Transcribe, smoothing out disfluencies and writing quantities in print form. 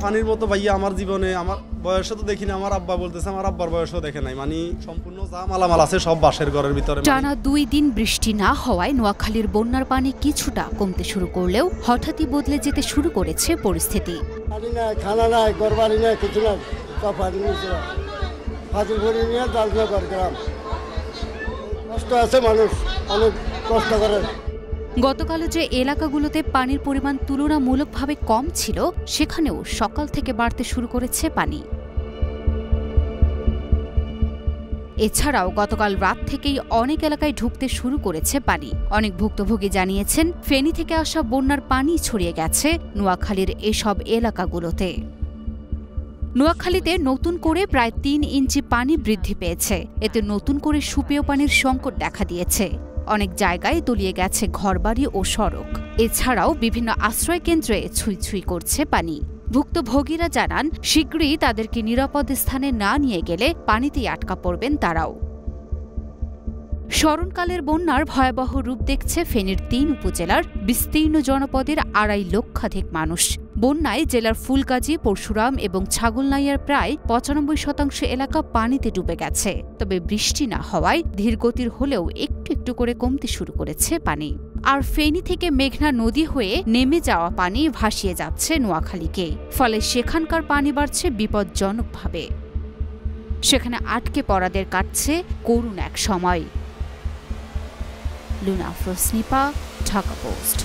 পানির মতো ভাইয়া আমার জীবনে আমার বয়সে তো দেখিনি। আমার আব্বা বলতেছে আমার আব্বার বয়সও দেখে নাই। মানে সম্পূর্ণ যা মালামাল আছে সব বাসের ঘরের ভিতরে। টানা 2 দিন বৃষ্টি না হওয়ায় নোয়াখালীর বন্যার পানি কিছুটা কমতে শুরু করলেও হঠাৎই বদলে যেতে শুরু করেছে পরিস্থিতি। পানি নাই, খানা নাই, ঘরবাড়ি নাই, কিছু নাই, সব পানি নিয়েছিল। ফাঁসির ভরি নিয়ে জালনা করলাম। কষ্ট আছে, মানুষ অনেক কষ্ট করে। গতকালও যে এলাকাগুলোতে পানির পরিমাণ তুলনামূলকভাবে কম ছিল সেখানেও সকাল থেকে বাড়তে শুরু করেছে পানি। এছাড়াও গতকাল রাত থেকেই অনেক এলাকায় ঢুকতে শুরু করেছে পানি। অনেক ভুক্তভোগী জানিয়েছেন ফেনী থেকে আসা বন্যার পানি ছড়িয়ে গেছে নোয়াখালীর এসব এলাকাগুলোতে। নোয়াখালীতে নতুন করে প্রায় 3 ইঞ্চি পানি বৃদ্ধি পেয়েছে। এতে নতুন করে সুপেয় পানির সংকট দেখা দিয়েছে। অনেক জায়গায় তলিয়ে গেছে ঘরবাড়ি ও সড়ক। এছাড়াও বিভিন্ন আশ্রয় কেন্দ্রে ছুঁই ছুঁই করছে পানি। ভুক্তভোগীরা জানান শীঘ্রই তাদেরকে নিরাপদ স্থানে না নিয়ে গেলে পানিতেই আটকা পড়বেন তারাও। স্মরণকালের বন্যার ভয়াবহ রূপ দেখছে ফেনীর 3 উপজেলার বিস্তীর্ণ জনপদের 2.5 লক্ষাধিক মানুষ। বন্যায় জেলার ফুলগাজী, পরশুরাম এবং ছাগলনাইয়ার প্রায় 95% এলাকা পানিতে ডুবে গেছে। তবে বৃষ্টি না হওয়ায় ধীরগতির হলেও একটু একটু করে কমতে শুরু করেছে পানি। আর ফেনী থেকে মেঘনা নদী হয়ে নেমে যাওয়া পানি ভাসিয়ে যাচ্ছে নোয়াখালীকে। ফলে সেখানকার পানি বাড়ছে বিপজ্জনকভাবে। সেখানে আটকে পড়াদের কাটছে করুণ এক সময়। লুনা আফরোজ নিপা, ঢাকা পোস্ট।